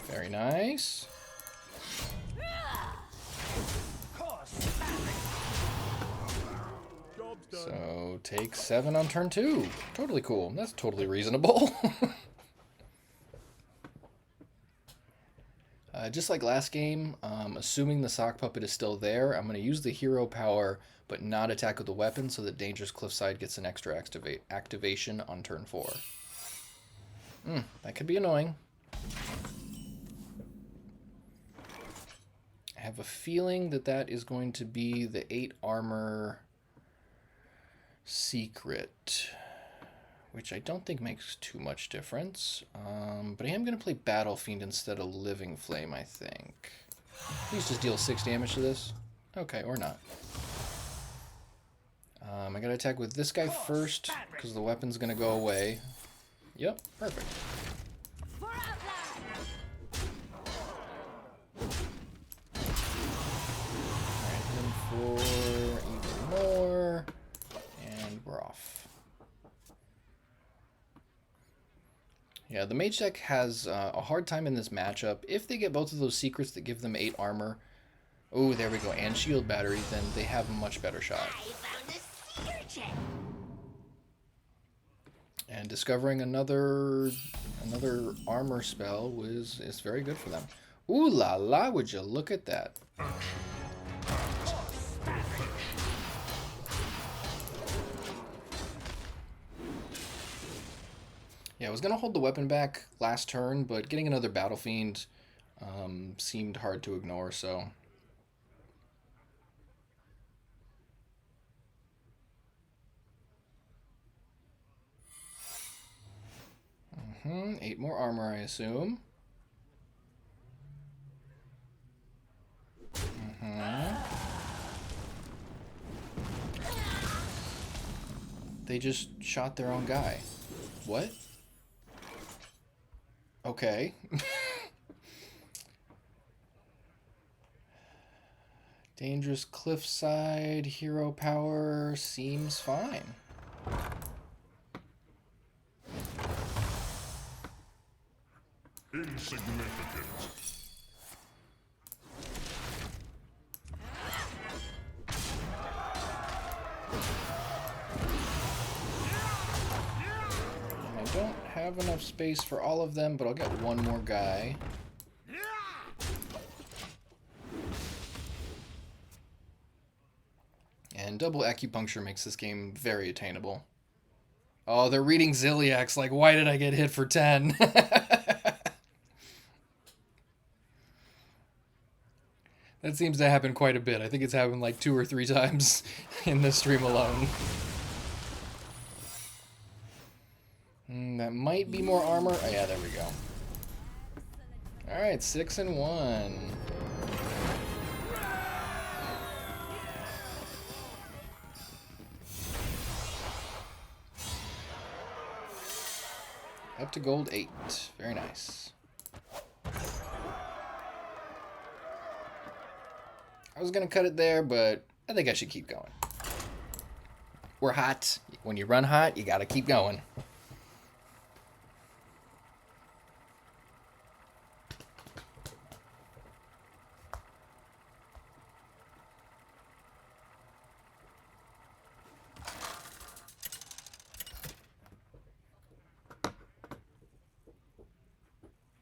Very nice. So, take 7 on turn 2. Totally cool. That's totally reasonable. Just like last game, assuming the Sock Puppet is still there, I'm going to use the hero power, but not attack with the weapon, so that Dangerous Cliffside gets an extra activation on turn 4. That could be annoying. I have a feeling that that is going to be the 8 armor secret, which I don't think makes too much difference. But I am going to play Battle Fiend instead of Living Flame, I think. Please just deal 6 damage to this. Okay, or not. I got to attack with this guy first, because the weapon's going to go away. Yep, perfect. For Outland! Alright, then for even more. And we're off. Yeah, the mage deck has a hard time in this matchup. If they get both of those secrets that give them 8 armor, oh, there we go, and shield battery, then they have a much better shot. I found a sea urchin! And discovering another armor spell is very good for them. Ooh la la, would you look at that? Yeah, I was going to hold the weapon back last turn, but getting another Battle Fiend seemed hard to ignore, so... 8 more armor, I assume. They just shot their own guy. What? Okay. Dangerous Cliffside, hero power seems fine. Insignificant. I don't have enough space for all of them, but I'll get one more guy. And double Acupuncture makes this game very attainable. Oh, they're reading Ziliax, like, why did I get hit for 10? That seems to happen quite a bit. I think it's happened like 2 or 3 times in this stream alone. That might be more armor. Oh yeah, there we go. Alright, 6 and 1. Up to gold 8. Very nice. I was going to cut it there, but I think I should keep going. We're hot. When you run hot, you got to keep going.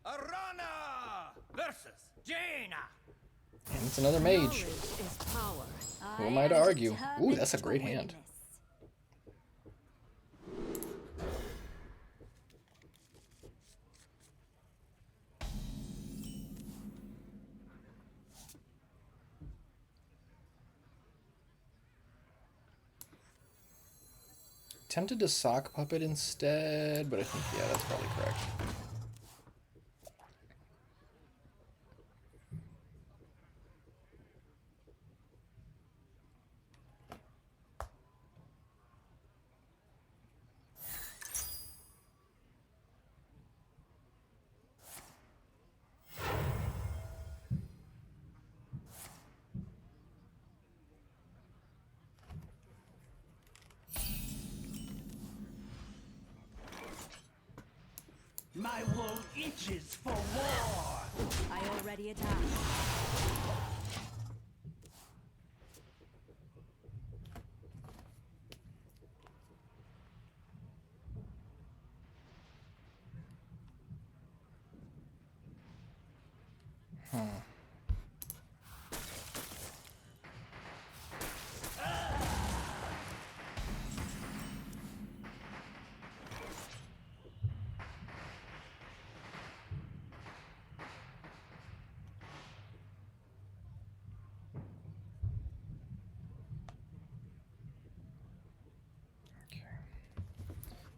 Aranna versus Jaina. And it's another mage. Knowledge is power. Who am I to argue? Ooh, that's a great determined hand. to tempted to sock puppet instead, but I think, yeah, that's probably correct. My wool itches for war. I already attacked.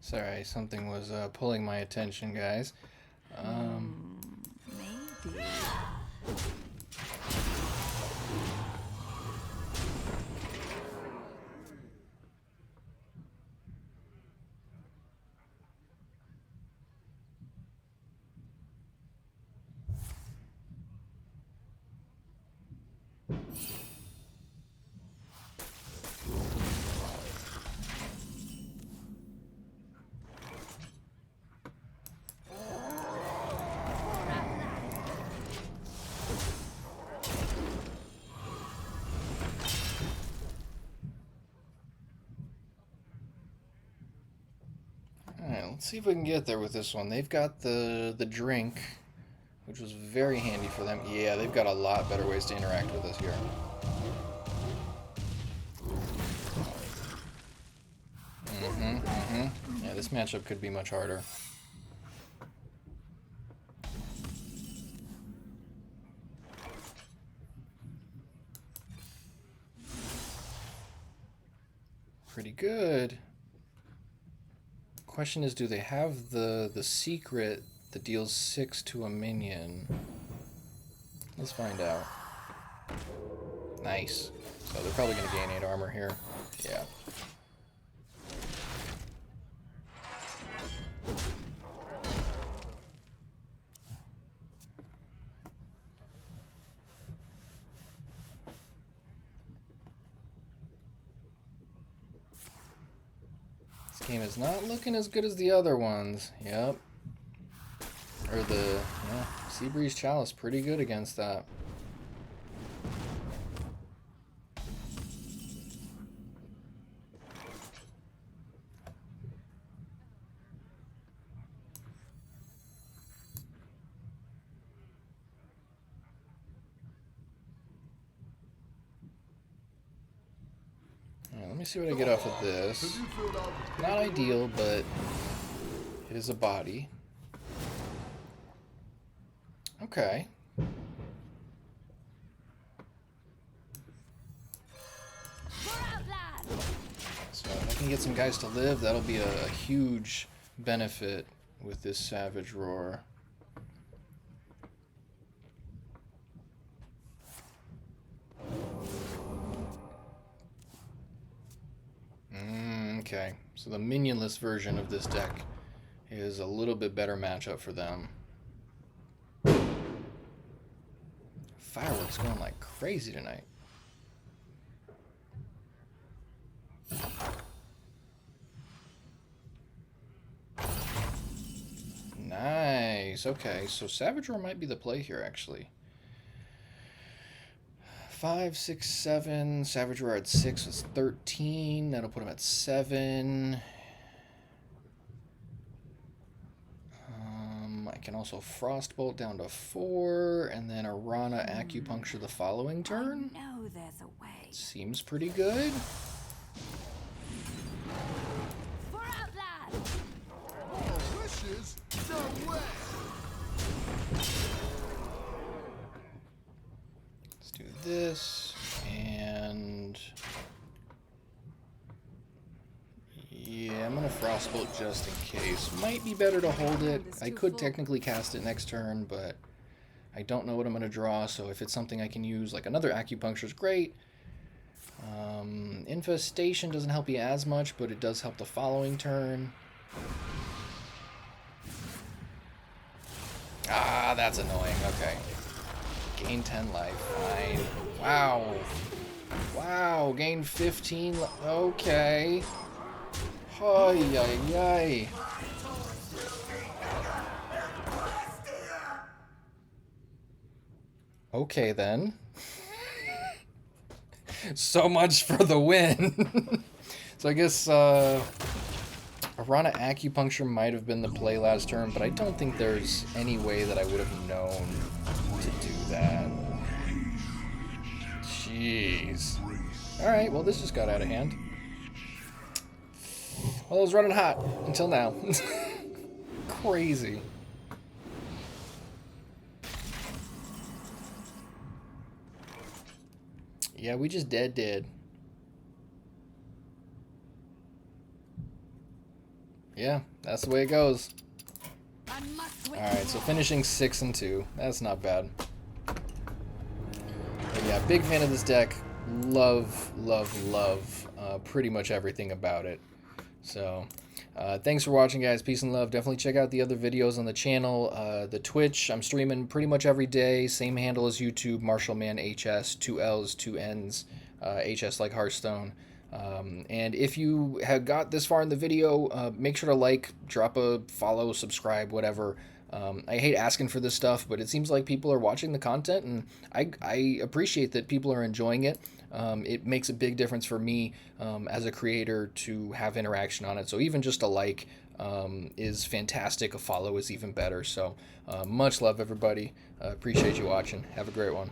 Sorry, something was pulling my attention, guys. Maybe. Alright, let's see if we can get there with this one. They've got the drink, which was very handy for them. Yeah, they've got a lot better ways to interact with us here. Yeah, this matchup could be much harder. Pretty good. Question is, do they have the secret that deals 6 to a minion? Let's find out. Nice. So they're probably going to gain 8 armor here. Yeah. This game is not looking as good as the other ones. Yep. Or the, yeah, Seabreeze Chalice, pretty good against that. Alright, let me see what I get off of this. Not ideal, but it is a body. Okay. So if I can get some guys to live, that'll be a huge benefit with this Savage Roar. Okay, so the minionless version of this deck is a little bit better matchup for them. Fireworks going like crazy tonight. Nice. Okay, so Savage Roar might be the play here, actually. 5, 6, 7. Savage Roar at 6 was 13. That'll put him at 7. I can also Frostbolt down to 4, and then Aranna Acupuncture the following turn. I know there's a way. Seems pretty good. For Outland! All wishes done well. Let's do this, and yeah, I'm Frostbolt just in case. Might be better to hold it. I could technically cast it next turn, but I don't know what I'm going to draw, so if it's something I can use, like another Acupuncture is great. Infestation doesn't help you as much, but it does help the following turn. Ah, that's annoying. Okay. Gain 10 life. Fine. Wow. Wow, gain 15. Okay. Ay, ay, ay. Okay, then. So much for the win. So I guess Aranna Acupuncture might have been the play last turn, but I don't think there's any way that I would have known to do that. Jeez. Alright, well this just got out of hand. Well, it was running hot until now. Crazy. Yeah, we just dead. Yeah, that's the way it goes. Alright, so finishing 6-2. That's not bad. But yeah, big fan of this deck. Love pretty much everything about it. So, thanks for watching, guys. Peace and love. Definitely check out the other videos on the channel. The Twitch, I'm streaming pretty much every day. Same handle as YouTube, MarshallManHS, 2 L's, 2 N's, HS like Hearthstone. And if you have got this far in the video, make sure to like, drop a follow, subscribe, whatever. I hate asking for this stuff, but it seems like people are watching the content, and I appreciate that people are enjoying it. It makes a big difference for me as a creator to have interaction on it. So even just a like is fantastic. A follow is even better. So much love, everybody. Appreciate you watching. Have a great one.